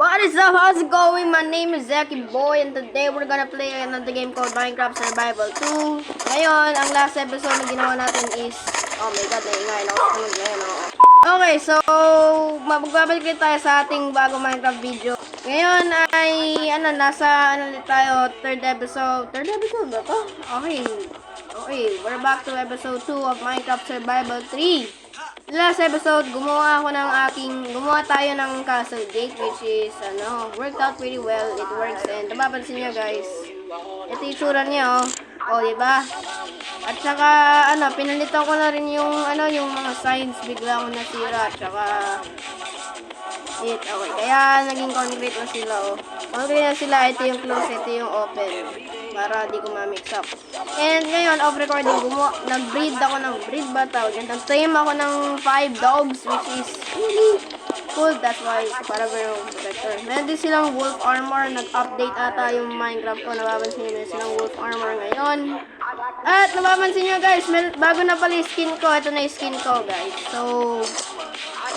What is up? How's it going? My name is Zaki Boy and today we're gonna play another game called Minecraft Survival 2. Ngayon, ang last episode na ginawa natin is... Oh my god, naingay na ako sa tunog ngayon. Okay, so magbabalik ulit tayo sa ating bagong Minecraft video. Ngayon ay, nasa, ulit tayo, third episode. Third episode ba to? Okay, we're back to episode 2 of Minecraft Survival 3. Last episode, gumawa tayo ng castle gate, which is, worked out pretty well. It works, and napapansin nyo guys, ito yung tsura niya, diba? At saka, pinalitan ko na rin yung, yung mga signs, bigla ko nasira, at saka, okay, kaya naging concrete na sila, Concrete na sila, ito yung close, ito yung open, para di ko ma-mix up. And ngayon, off recording, nag-breed ako ng breed ba tawag yan? Nag-tame ako ng 5 dogs, which is really cool. That's why, para merong protector. Meron din silang wolf armor. Nag-update ata yung Minecraft ko. Napapansin nyo, meron silang wolf armor ngayon. At napapansin nyo guys, bago na pala yung skin ko. Ito na yung skin ko guys. So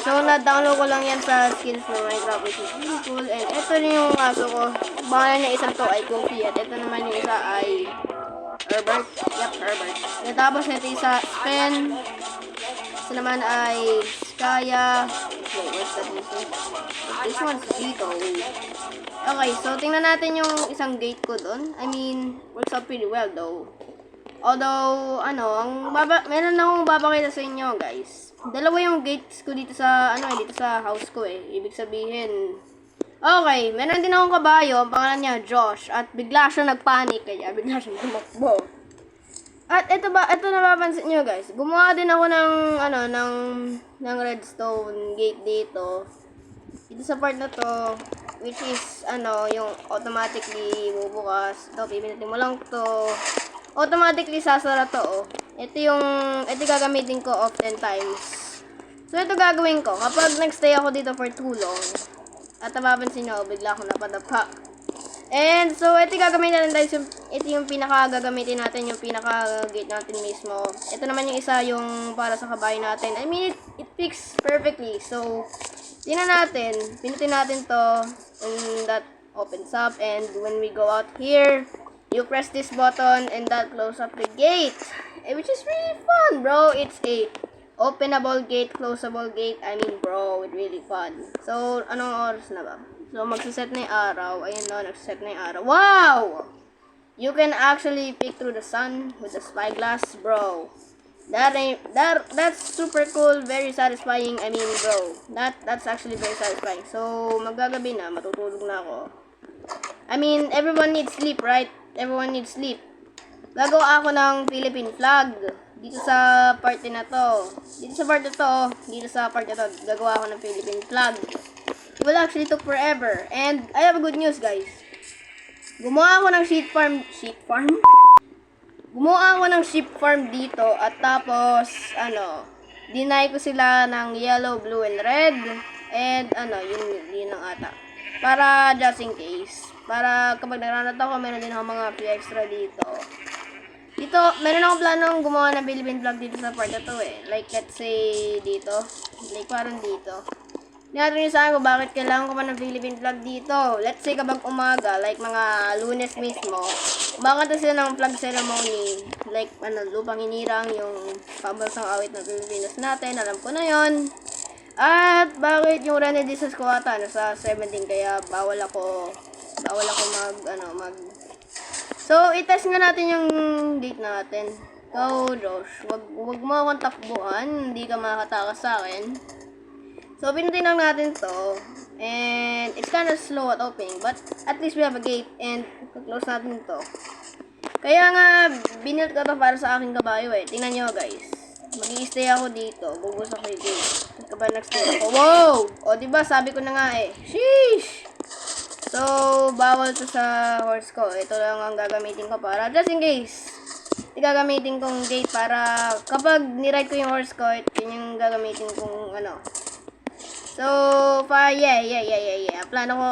na-download ko lang yan sa skins ng Minecraft, which is really cool. And ito rin yung aso ko. Pangalan niya isang to ay Cookie. At ito naman yung isa ay Herbert. Yep, Herbert. And tapos ito isa Spen. Isa naman ay Skaya. Wait, where's that music? This one's Vito. Okay, so tingnan natin yung isang gate ko doon. I mean, works out pretty well though. Although, meron akong babakita sa inyo guys. Dalawa yung gates ko dito sa, dito sa house ko Ibig sabihin, okay, meron din akong kabayo, ang pangalan niya Josh, at bigla siya nagpanik, kaya bigla siya tumakbo. At ito napapansin nyo guys, gumawa din ako ng redstone gate dito sa part na to, which is, yung automatically bubukas. Ito, pipindutin mo lang to, automatically sasara to, Ito gagamitin ko of 10 times. So, ito gagawin ko. Kapag nagstay ako dito for too long, at napapansin nyo, bigla ako napadapa. And, so, ito gagamitin natin. Ito yung pinaka-gagamitin natin, yung pinaka-gate natin mismo. Ito naman yung isa, yung para sa kabayo natin. I mean, it fits perfectly. So, tingnan natin. Pinutin natin to, and that opens up. And, when we go out here, you press this button, and that closes up the gate. Which is really fun, bro. It's a openable gate, closable gate. I mean, bro, it's really fun. So, anong oras na ba? So, magsiset na yung araw. Ayun no, nagsiset na yung araw. Wow! You can actually peek through the sun with the spyglass, bro. That's super cool, very satisfying. I mean, bro, that's actually very satisfying. So, magagabi na, matutulog na ako. I mean, everyone needs sleep, right? Everyone needs sleep. Gagawa ako ng Philippine flag dito sa party na to. Dito sa part na to, gagawa ako ng Philippine flag. It will actually took forever. And I have a good news, guys. Gumawa ako ng sheep farm? Gumawa ako ng sheep farm dito at tapos, dinay ko sila ng yellow, blue, and red. And, yun lang ata. Para just in case. Para kapag nagranat ako, meron din ako mga few extra dito. Dito, meron akong planong gumawa ng Philippine flag dito sa part na to Like, let's say, dito. Like, parang dito. Hindi natin yung saan ko bakit kailangan ko pa ng Philippine flag dito. Let's say, kapag umaga, like mga Lunes mismo, umakanta sila ng flag ceremony. Like, lupang hinirang yung pambansang awit ng Pilipinas natin. Alam ko na yon. At, bakit yung Rene Jesus ko ata, nasa 17, kaya bawal ako So, itest nga natin yung gate natin. Go, Josh. Wag mo akong takbuhan. Hindi ka makakatakas sa akin. So, pinutin lang natin to. And, it's kind of slow at opening. But, at least we have a gate. And, close natin to. Kaya nga, binilt ko to para sa aking kabayo Tingnan nyo, guys. Mag-i-stay ako dito. Bubus ako yung gate. Kapag nag-stay ako. Wow! O, diba? Sabi ko na nga Sheesh! So, bawal to sa horse ko. Ito lang ang gagamitin ko para just in case. Gagamitin kong gate para kapag niride ko yung horse ko, ito yung gagamitin kong So, yeah. Plano ko,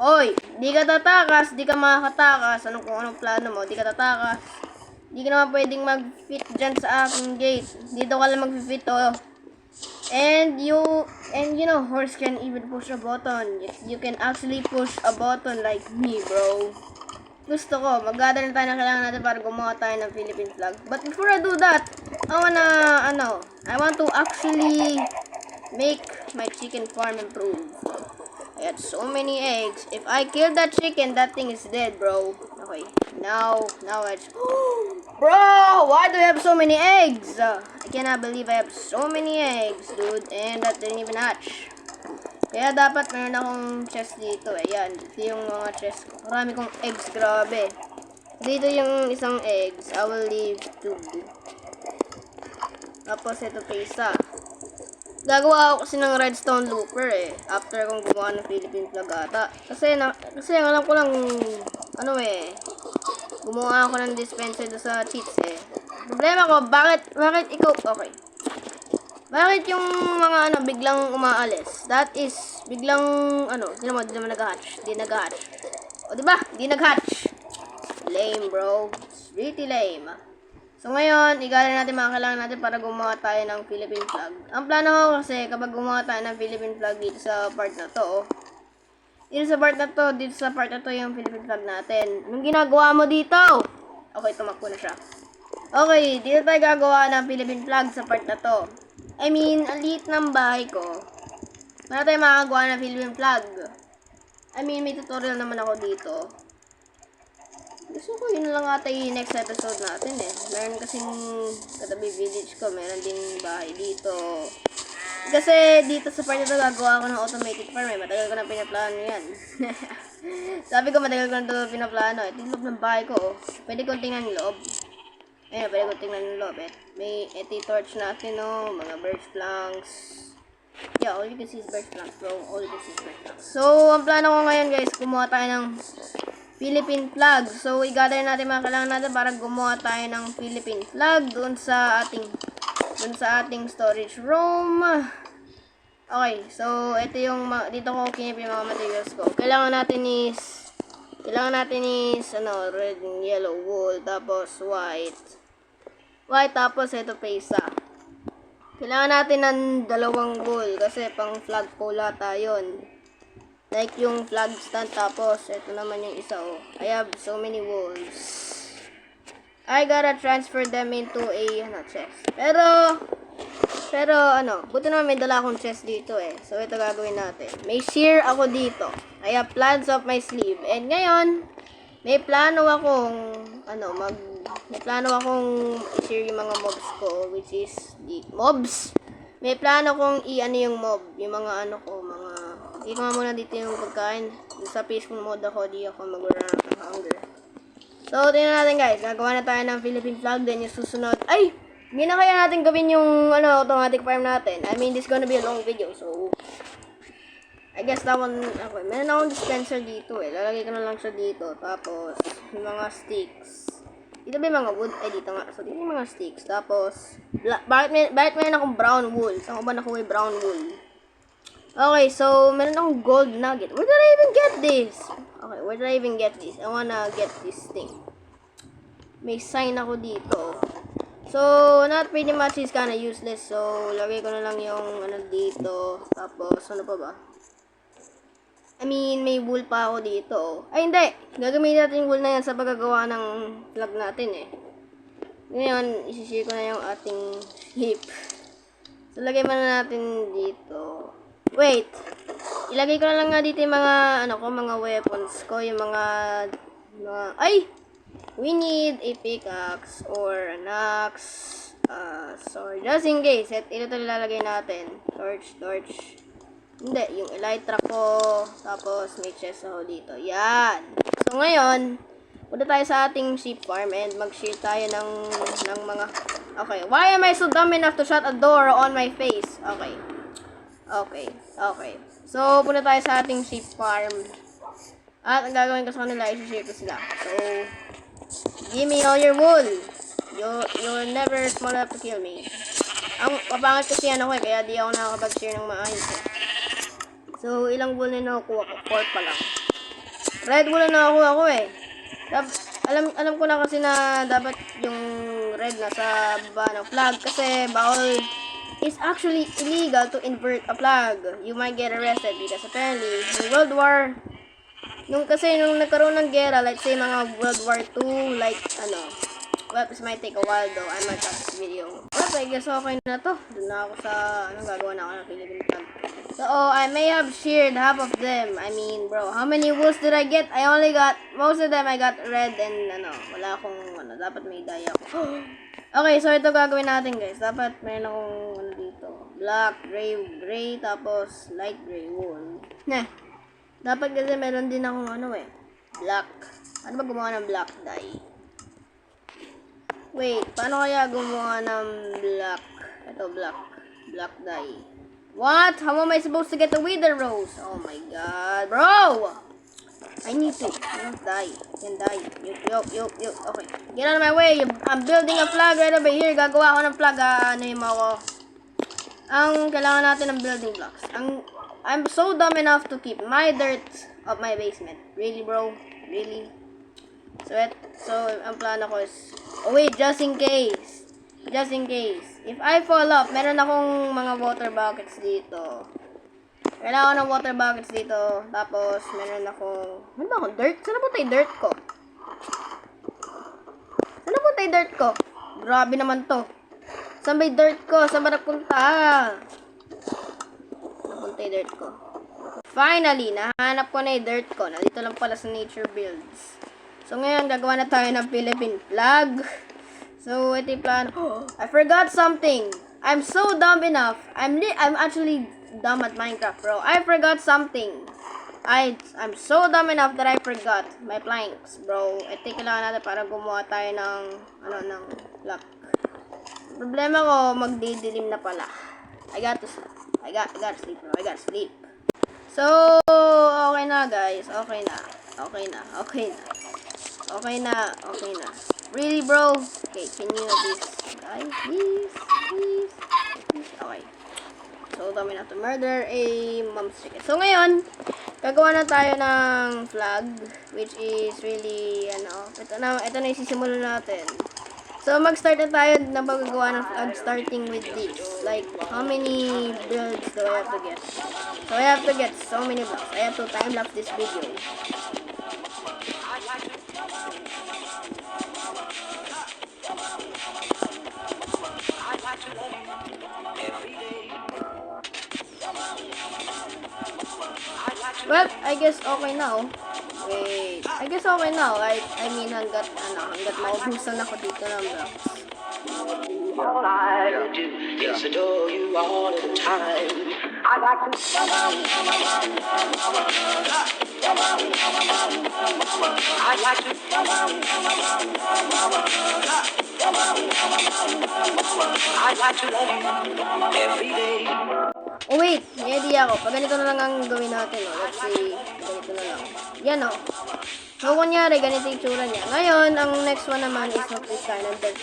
oy, di ka tatakas, di ka makakatakas. Anong plano mo? Di ka tatakas. Di ka naman pwedeng mag-fit dyan sa aking gate. Dito ka lang mag-fit, And you know, horse can even push a button. You can actually push a button like me, bro. Gusto ko, mag-gather na tayo ng kailangan natin para gumawa tayo ng Philippine flag. But before I do that, I want to actually make my chicken farm improve. I had so many eggs. If I kill that chicken, that thing is dead, bro. Okay, now I just... Bro, why do you have so many eggs? I cannot believe I have so many eggs, dude. And that didn't even hatch. Kaya dapat meron akong chest dito eh. Yan, dito yung mga chest ko. Marami kong eggs, grabe. Dito yung isang eggs. I will leave 2. Tapos ito pa isa. Gagawa ako kasi ng redstone looper eh. After kong gumawa ng Philippine flag ata. Kasi alam ko lang, gumawa ako ng dispenser do sa cheats eh. Problema ko, bakit ikaw, okay. Bakit yung mga biglang umaalis? That is, biglang, di naman nag-hatch. Di nag-hatch. O, diba? Di nag-hatch. Lame, bro. It's really lame. So, ngayon, igaling natin mga kailangan natin para gumawa tayo ng Philippine flag. Ang plano ko kasi, kapag gumawa tayo ng Philippine flag dito sa part na to, dito sa part na to yung Philippine flag natin. Anong ginagawa mo dito? Okay, tumakbo na siya. Okay, dito tayo gagawa ng Philippine flag sa part na to. I mean, ang liit ng bahay ko. Wala tayo makagawa ng Philippine flag. I mean, may tutorial naman ako dito. Gusto ko yun lang ata yung next episode natin eh. Meron kasing katabi village ko, meron din bahay dito. Kasi dito sa part ito gagawa ako ng automated farm eh. Matagal ko na pinaplano yan. Sabi ko matagal ko na ito pinaplano. Ito yung loob ng bahay ko oh. Pwede kong tingnan yung loob. Ayun, pwede kong tingnan yung loob eh. May torch natin oh. Mga birch planks. Yeah, all you can see is birch planks bro. All you can see is birch planks. So, ang plano ko ngayon guys, gumawa tayo ng Philippine flag. So, i-gather natin mga kailangan natin para gumawa tayo ng Philippine flag doon sa ating storage room. Okay, so ito yung dito ko kinip yung mga materials ko. Kailangan natin is red and yellow wool, tapos white, tapos ito pa isa. Kailangan natin ng 2 wool kasi pang flag pole ata yun. Like yung flag stand, tapos ito naman yung isa oh. I have so many wools. I gotta transfer them into a chest. Pero buti naman may dala akong chest dito eh. So ito gagawin natin. May shear ako dito. I have plans up my sleeve. And ngayon, may plano akong i-shear yung mga mobs ko, which is the mobs. May plano kong yung mob, yung mga hindi ko muna dito yung pagkain. Sa peaceful mode ako, di ako mag-run out of hunger. So, tingnan natin guys. Gagawa na tayo ng Philippine flag. Then yung susunod. Ay! Hindi na kaya natin gawin yung automatic farm natin. I mean, this is gonna be a long video. So, I guess that one, okay. Meron akong dispenser dito eh. Lalagay ko na lang siya dito. Tapos, yung mga sticks. Dito ba yung mga wood? Ay, dito nga. So, dito yung mga sticks. Tapos, bakit meron akong brown wool? Saan ko ba nakuha yung brown wool? Okay, so, meron akong gold nugget. Where did I even get this? Okay, where did I even get this? I wanna get this thing. May sign ako dito. So, not pretty much is kinda useless. So, lagay ko na lang yung dito. Tapos, ano pa ba? I mean, may wool pa ako dito. Ay, hindi! Gagamitin natin yung wool na yan sa paggagawa ng flag natin eh. Ngayon, isishare ko na yung ating sheep. So, lagay muna natin dito. Wait! Ilagay ko na lang nga dito yung mga, mga weapons ko. Yung mga ay! We need a pickaxe or an axe. Sorry. Just in case. Ito ilalagay natin. Torch. Hindi. Yung elytra ko. Tapos, may chest ako dito. Yan! So, ngayon, punta tayo sa ating sheep farm and mag-share tayo ng mga... Okay. Why am I so dumb enough to shut a door on my face? Okay. So, punta tayo sa ating sheep farm. At ang gagawin ko sa kanila, i-share ko sila. So, give me all your wool. You're never small enough to kill me. Ang papangit kasi kaya di ako nakakapag-share ng maayos eh. So, ilang wool na nakukuha ko? 4 pa lang. Red wool na nakukuha ko eh. Alam ko na kasi na dapat yung red na sa baba ng flag kasi it's actually illegal to invert a flag. You might get arrested because apparently, in World War, nung nagkaroon ng gera, like say mga World War II, like, well, this might take a while though. I might cut this video. Well, I guess okay na to. Doon na ako sa, gagawa na ako ng Philippine flag. So, I may have shared half of them. I mean, bro, how many wolves did I get? I only got, most of them I got red and, wala akong, dapat may dye ako. Okay, so ito gagawin natin, guys. Dapat mayroon akong, dito. Black, gray, tapos light gray wool. Dapat kasi meron din akong, black. Ano ba gumawa ng black dye? Wait, paano kaya gumawa ng black? Ito, black dye. What? How am I supposed to get the wither rose? Oh my god, bro! I need to. Die. Can die. Yo. Okay. Get out of my way. I'm building a flag right over here. Gagawa ako ng flag. Ako. Ang kailangan natin ng building blocks. I'm so dumb enough to keep my dirt of my basement. Really, bro? Really? So ang plano ko is... Oh, wait. Just in case. If I fall off, meron akong mga water buckets dito. Kailangan ng water buckets dito. Tapos, meron ako... Ano ba ako? Dirt? Saan napunta yung dirt ko? Grabe naman to. Saan ba yung dirt ko? Saan ba napunta? Napunta yung dirt ko. Finally, nahanap ko na yung dirt ko. Nandito lang pala sa nature builds. So, ngayon, gagawa na tayo ng Philippine flag. So, ito yung plan. Oh, I forgot something. I'm so dumb enough. I'm actually dumb at Minecraft, bro. I forgot something. I'm so dumb enough that I forgot my planks, bro. Ito yung kailangan natin para gumawa tayo ng, ng block. Problema ko, magdidilim na pala. I gotta sleep, bro. I gotta sleep. So, okay na, guys. Okay na. Really, bro? Okay, can you please, guys? Please. Okay. So, dami na to murder a mom's chicken. So, ngayon, gagawa na tayo ng flag, which is really, ito na isisimulan natin. So, mag-start na tayo na paggawa ng flag starting with this. Like, how many builds do I have to get? So, I have to get so many blocks. I have to time-lapse this video. Well, I guess okay now. Wait, I guess okay now. Like, I mean, hanggat maubusan ako dito ng blocks. All I do is adore you all the time. I like to love you every day. Oh wait, may idea ako. Pag ganito na lang ang gawin natin, let's see, ganito na lang. Yan So, kunyari, ganito yung tsura niya. Ngayon, ang next one naman is of this kind of dirt.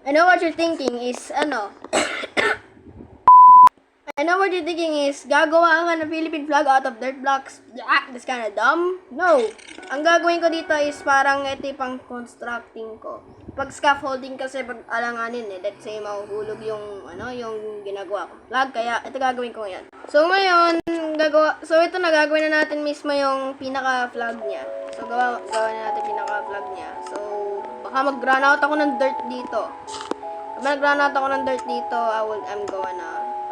I know what you're thinking is, gagawa ka ng Philippine flag out of dirt blocks. That's kind of dumb. No. Ang gagawin ko dito is parang ito pang constructing ko. Pag scaffolding kasi pag alanganin let's say mahuhulog yung yung ginagawa ko flag, kaya ito gagawin ko ngayon. So ngayon, ito na gagawin na natin mismo yung pinaka flag niya. So gawa na natin pinaka flag niya. So baka mag-run out ako ng dirt dito. Kapag nag-run out ako ng dirt dito, I'm gonna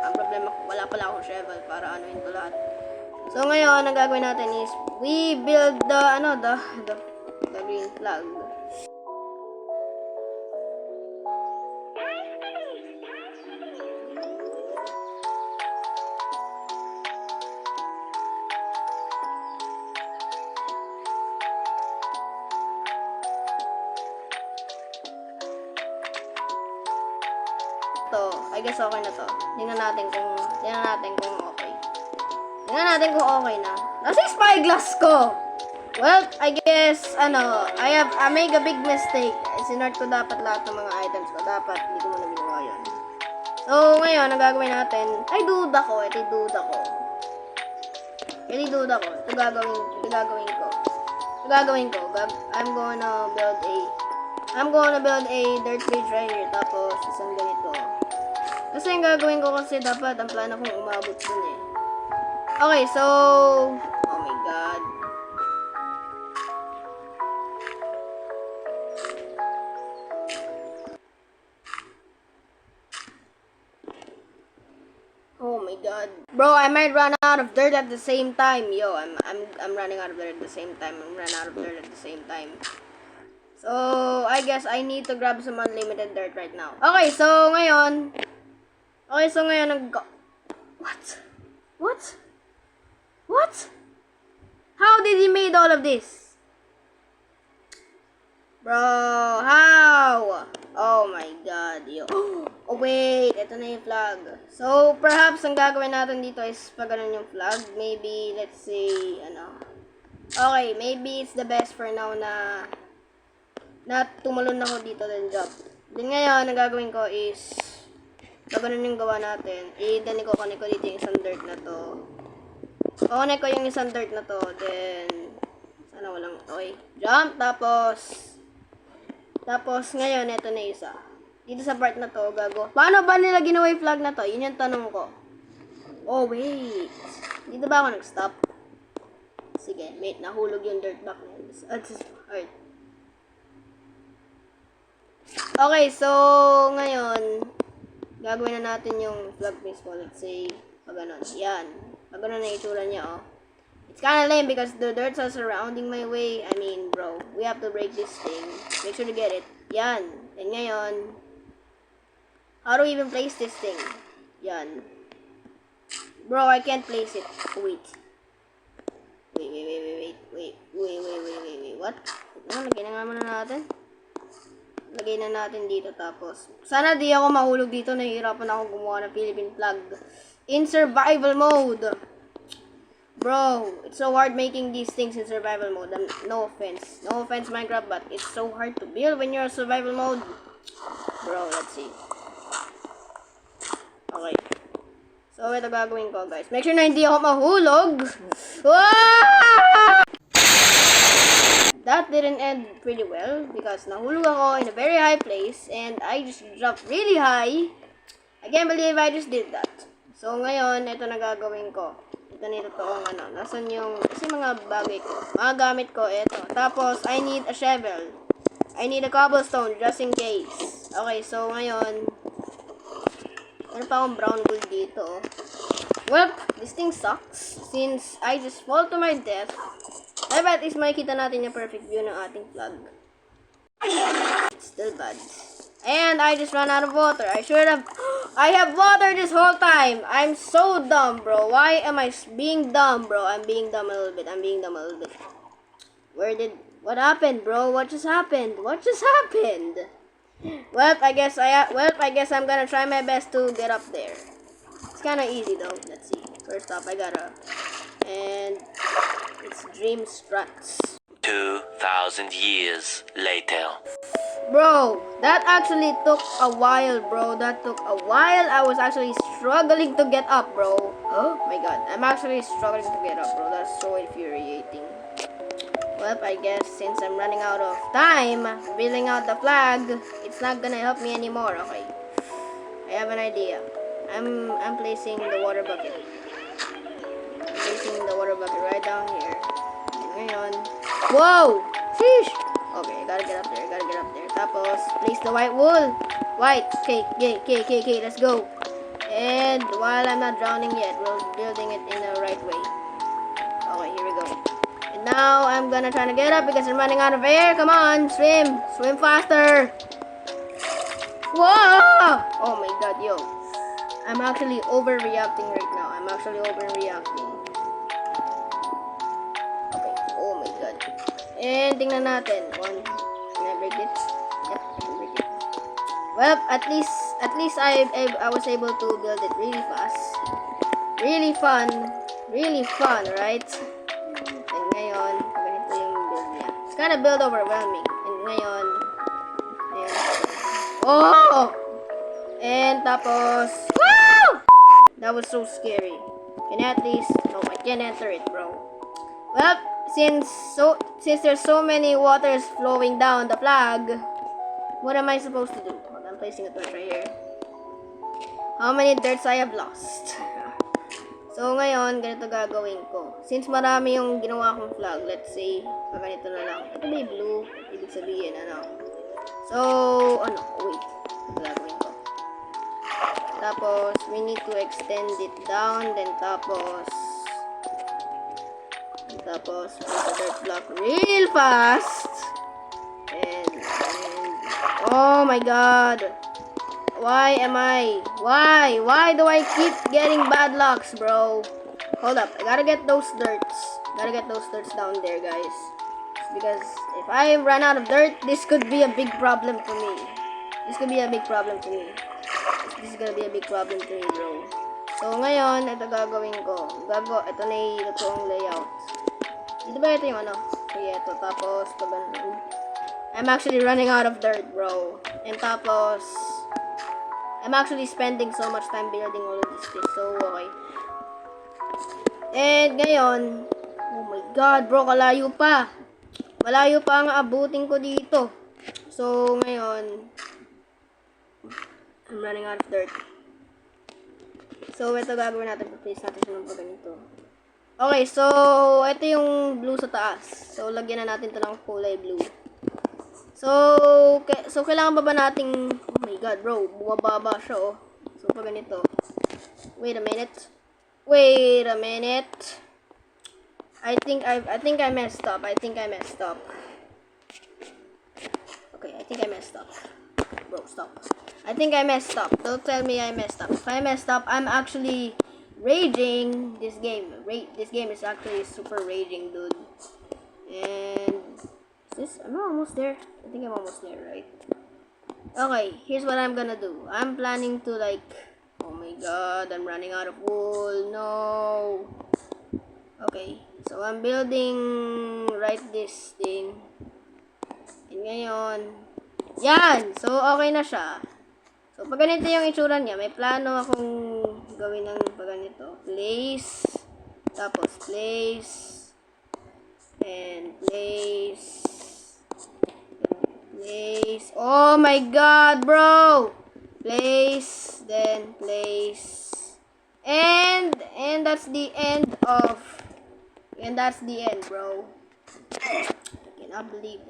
ang problema ko, wala pala akong shovel para anuhin to lahat. So ngayon, ang gagawin natin is we build the green flag. I guess okay na to. Tingnan natin kung okay. Tingnan natin kung okay na. Nasa yung spyglass ko! Well, I guess, I make a big mistake. Sinort ko dapat lahat ng mga items ko. Dapat, hindi ko muna ginawa yun. So, ngayon, ang gagawin natin, ito yung duda ko. Ito gagawin ko. I'm gonna build I'm gonna build a dirt bridge right here. Tapos, isang ganito. Kasi yung gagawin ko kasi dapat ang plano kong umabot dun eh. Okay, so... Oh my god. Oh my god. Bro, I might run out of dirt at the same time. Yo, I'm running out of dirt at the same time. I'm running out of dirt at the same time. So, I guess I need to grab some unlimited dirt right now. Okay, so ngayon What? What? What? How did he made all of this? Bro, how? Oh my god, yo. Oh wait, ito na yung flag. So, perhaps ang gagawin natin dito is pag ganun yung flag. Maybe, let's say, Okay, maybe it's the best for now na tumalon ako dito then jump. Then ngayon, ang gagawin ko is pag ganun yung gawa natin, i-connect ko dito yung isang dirt na to. Connect ko yung isang dirt na to, then sana walang, okay, jump, tapos ngayon, ito na isa. Dito sa part na to, paano ba nila ginawa yung flag na to? Yun yung tanong ko. Oh, wait. Dito ba ako nag-stop? Sige, mate, nahulog yung dirt back na. Alright. Okay, so, ngayon, gagawin na natin yung flag mismo. Let's say, pag ganun. Yan. Pag ganun na itsura niya, oh. It's kinda lame because the dirts are surrounding my way. I mean, bro, we have to break this thing. Make sure to get it. Yan. And ngayon, how do we even place this thing? Yan. Bro, I can't place it. Wait. Wait. What? Lagyan na nga muna natin. Lagay na natin dito tapos. Sana di ako mahulog dito. Nahihirapan ako gumawa ng Philippine flag. In survival mode. Bro, it's so hard making these things in survival mode. No offense. No offense, Minecraft, but it's so hard to build when you're in survival mode. Bro, let's see. Okay. So, ito gagawin ko, guys. Make sure na hindi ako mahulog. Ah! That didn't end pretty well because nahulog ako in a very high place and I just dropped really high. I can't believe I just did that. So, ngayon, ito na gagawin ko. Ito na totoong nasan yung, kasi mga bagay ko. Mga gamit ko, ito. Tapos, I need a shovel. I need a cobblestone just in case. Okay, so ngayon, meron pa akong brown wool dito. Well, this thing sucks since I just fall to my death. I bet is makikita natin yung perfect view ng ating flag. It's still bad. And I just ran out of water. I have water this whole time. I'm so dumb, bro. Why am I being dumb, bro? I'm being dumb a little bit. What happened, bro? What just happened? Well, I guess I'm gonna try my best to get up there. It's kind of easy though. Let's see. First off, and it's Dream Struts. 2,000 years later. Bro, that actually took a while, bro. I was actually struggling to get up, bro. Oh my god, I'm actually struggling to get up, bro. That's so infuriating. Well, I guess since I'm running out of time building out the flag, it's not gonna help me anymore. Okay, I have an idea. I'm placing the water bucket. Right down here. Ngayon. Whoa! Sheesh! Okay, gotta get up there. Tapos, place the white wool. White. Okay, let's go. And while I'm not drowning yet, we're building it in the right way. Okay, here we go. And now, I'm gonna try to get up because I'm running out of air. Come on, swim. Swim faster. Whoa! Oh my god, yo. I'm actually overreacting right now. Okay, oh my god. And tingnan natin. Can I break it? Yep, I can break it. Well, at least I was able to build it really fast. Really fun, right? And ngayon, ganito yung build niya. It's kind of build overwhelming. And ngayon. Oh! And tapos, woo! That was so scary. Can I at least? No, I can't enter it, bro. Well, since there's so many waters flowing down the flag, What am I supposed to do? Hold on, I'm placing a torch right here. How many dirts I have lost? So, ngayon, ganito gagawin ko. Since marami yung ginawa kong flag, let's say, ganito na lang. Ito may blue. Ibig sabihin, ano. So, wait. Ito gagawin ko. Tapos, we need to extend it down. Then, tapos, place a dirt block real fast. And, oh my god. Why do I keep getting bad lucks, bro? Hold up, I gotta get those dirts. Down there, guys. Because if I run out of dirt, this could be a big problem for me. This is gonna be a big problem to me, bro. So, ngayon, ito gagawin ko. Ito na yung totoong layout. Dito ba ito yung ano? Okay, ito. Tapos, ito ganun. I'm actually running out of dirt, bro. And tapos, I'm actually spending so much time building all of these things. So, okay. And ngayon, oh my god, bro, kalayo pa. Malayo pa ang abutin ko dito. So, ngayon, I'm running out of dirt. So, ito gagawin natin. Place natin siya ng ganito. Okay, so, ito yung blue sa taas. So, lagyan na natin ito ng kulay blue. So, kailangan ba nating, oh my god, bro, bumababa siya, oh. So, pag ganito. Wait a minute. I think I messed up. Okay, I think I messed up. Bro, stop. I think I messed up. Don't tell me I messed up. If I messed up, I'm actually raging this game. This game is actually super raging, dude. And am I almost there? I think I'm almost there, right? Okay, here's what I'm gonna do. I'm planning to oh my god, I'm running out of wool. No. Okay, so I'm building this thing. And ngayon, yan! So, okay na siya. So, pag ganito yung itsura niya, may plano akong gawin ng pag ganito. Place, tapos place, and place. Oh my god, bro! Place, then place. And that's the end, bro. I cannot believe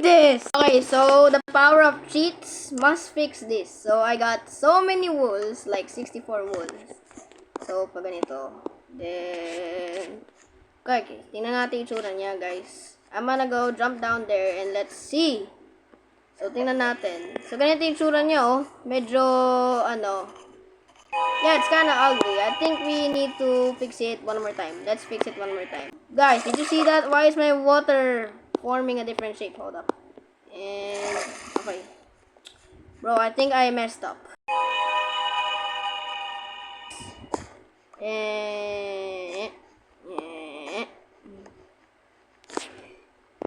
this. Okay, so the power of cheats must fix this. So I got so many wools, like 64 wools. So pag ganito, then okay, tingnan natin yung itsura niya, guys. I'm gonna go jump down there and let's see. So tingnan natin. So ganito yung itsura niya, oh. Medyo yeah, it's kind of ugly. I think we need to fix it one more time. Let's fix it one more time. Guys, did you see that? Why is my water forming a different shape? Hold up. And, okay. Bro, I think I messed up.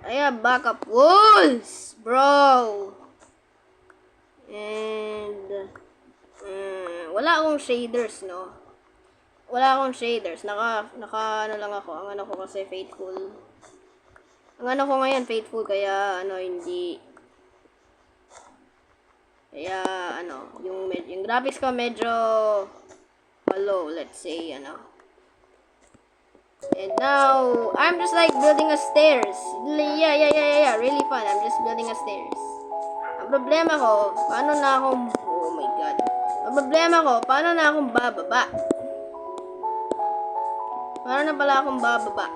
I have backup walls, bro. And, wala akong shaders, no? Naka ano lang ako. Ang ano ko kasi faithful. Ang ano ko ngayon, faithful, kaya, hindi. Kaya, yung graphics ko medyo low, let's say, And now, I'm just building a stairs. Yeah, really fun. I'm just building a stairs. Ang problema ko, paano na akong bababa? Paano na pala akong bababa?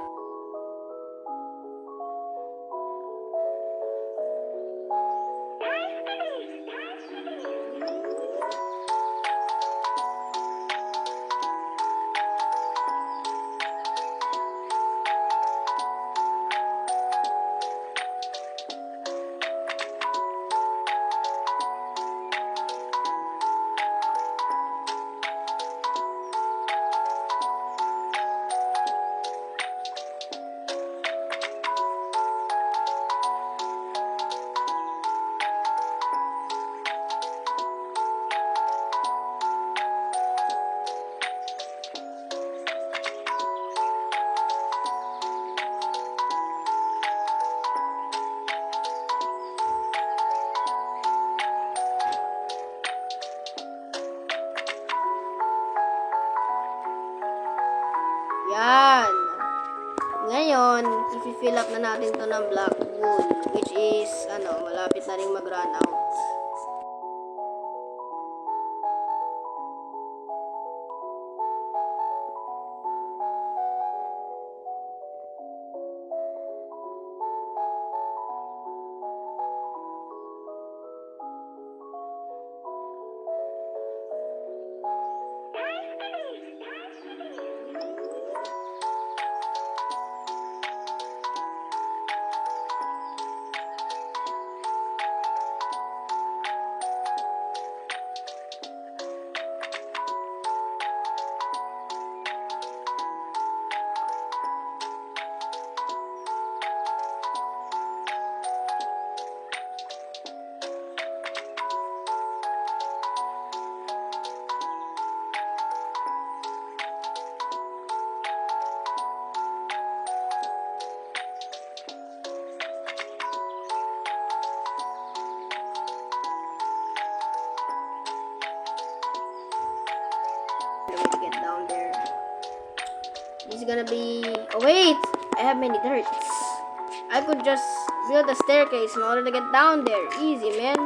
Yan. Ngayon, i-fill up na natin to ng black wool, which is, malapit na rin mag-run out. Let me get down there. This is gonna be... Oh wait! I have many dirts. I could just build a staircase in order to get down there. Easy, man.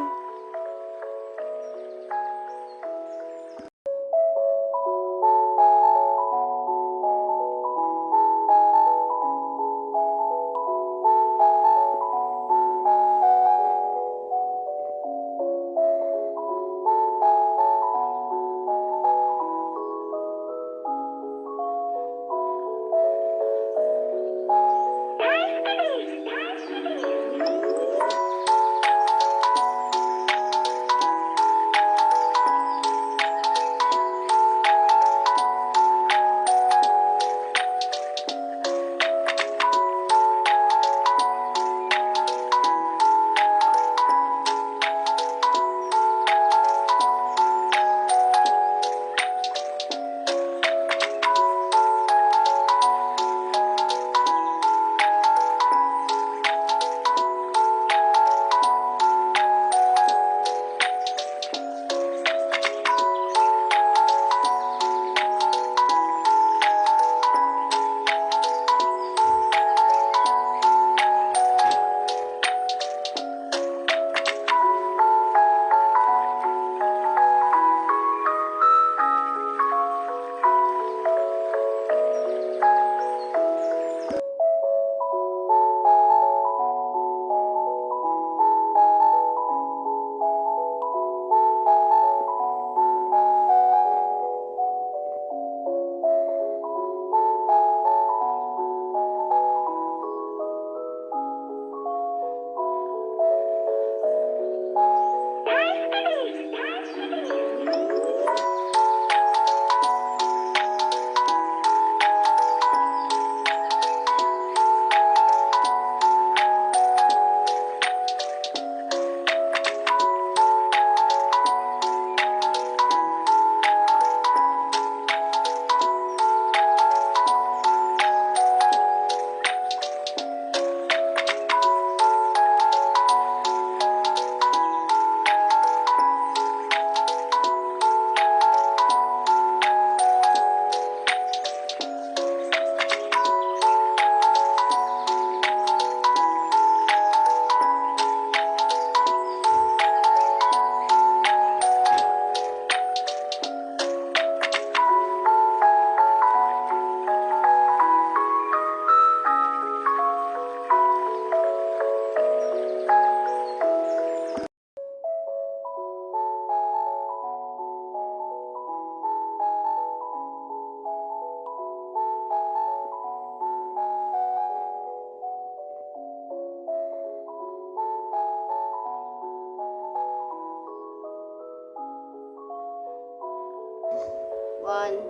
One,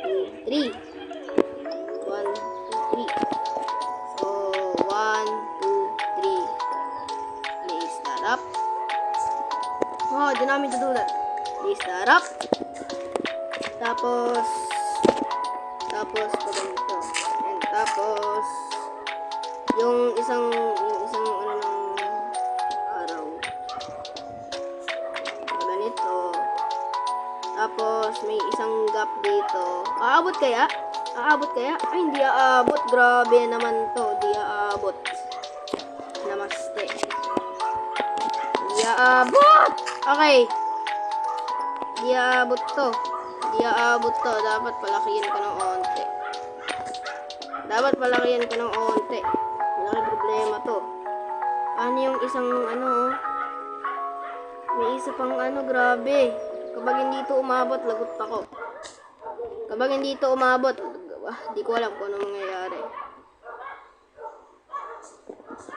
two, three. 1, 2, 3. So, 1, 2, 3. Place that up. Oh, I did not mean to do that. Place that up. Tapos, ganito. And tapos, yung isang ano ng araw. Ganito. Tapos, may isang gap dito. Aabot kaya? Aabot kaya? Ay, hindi aabot. Grabe naman to. Di aabot. Namaste. Di aabot! Okay. Di aabot to. Di aabot to. Dapat palakihin ko ng onte. Dapat palakihin ko ng onte. Malaki problema to. Ano yung isang ano, oh? May isa pang ano, grabe. Kapag hindi to umabot, lagot ako. Kapag hindi to umabot, di ko alam kung ano mangyayari.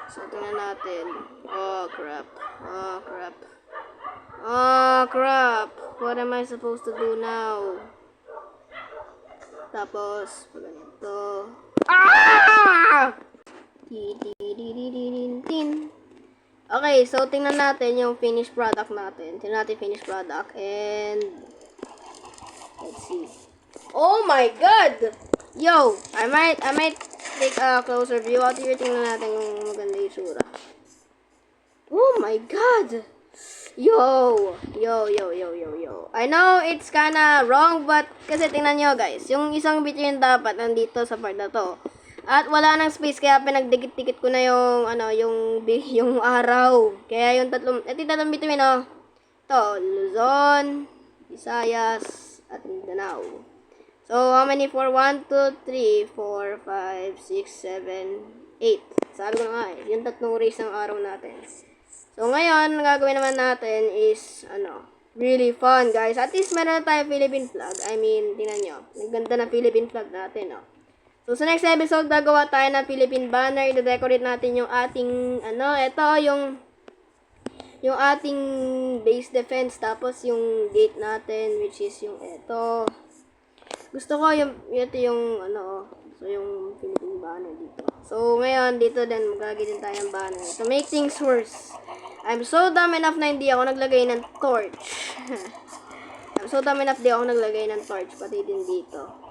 So, tingnan natin. Oh, crap. Oh, crap. Oh, crap. What am I supposed to do now? Tapos, pag ganito. Ah! Tin. Okay, so tingnan natin yung finished product natin. Tingnan natin finished product. And, let's see. Oh my God! Yo, I might take a closer view out here. Tingnan natin kung maganda yung sura. Oh my God! Yo! I know it's kinda wrong, but kasi tingnan nyo guys, yung isang bituin dapat nandito sa part na to. At wala nang space, kaya pinagdikit-dikit ko na yung, ano, yung araw. Kaya yung tatlong bituin, oh. Ito, Luzon, Visayas, at Mindanao. So, how many for 1, 2, 3, 4, 5, 6, 7, 8. Sabi ko na nga eh, yung tatlong race ng araw natin. So, ngayon, ang gagawin naman natin is, ano, really fun, guys. At least, meron na tayo Philippine flag. I mean, tingnan nyo. Ang ganda na Philippine flag natin, oh. So, sa next episode, gagawa tayo ng Philippine banner. I-decorate natin yung ating, ano, ito, yung ating base defense. Tapos, yung gate natin, which is yung ito. Gusto ko ito yung, ano, so, yung Philippine banner dito. So, ngayon, dito din, magagawin din tayo ng banner. To make things worse, I'm so dumb enough na hindi ako naglagay ng torch. I'm so dumb enough di ako naglagay ng torch, pati din dito.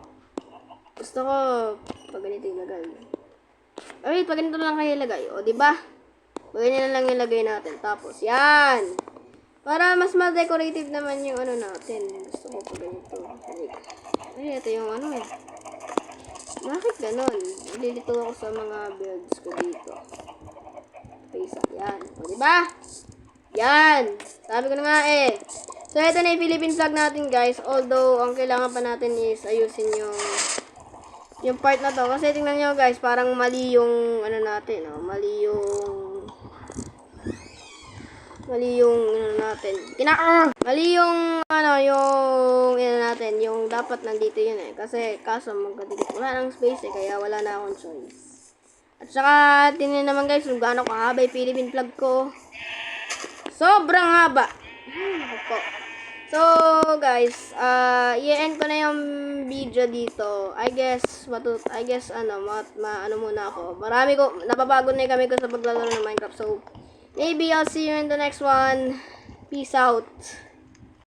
Gusto ko, pag ganito ilagay. Ay, pag ganito lang kayo ilagay. O, diba? Pag ganito lang ilagay natin. Tapos, yan! Para mas ma-decorative naman yung ano natin. Gusto ko pag ganito. Ay, ito yung ano eh. Bakit ganon? Nalilito ako sa mga builds ko dito. Face up, yan. O, diba? Yan! Sabi ko na nga eh. So, ito na yung Philippine flag natin, guys. Although, ang kailangan pa natin is ayusin yung part na to. Kasi tingnan nyo, guys, parang mali yung ano natin, oh. Mali yung ano natin. Mali yung ano, yung ano natin, yung dapat nandito yun eh. Kasi kaso magkadikit. Wala nang space eh, kaya wala na akong choice. At saka, tingnan naman guys, kung gaano kahaba yung Philippine flag ko. Sobrang haba. Naku po. So, guys, i-end ko na yung video dito. I guess, ano muna ako. Nababago na kami ko sa paglalaro ng Minecraft. So, maybe I'll see you in the next one. Peace out.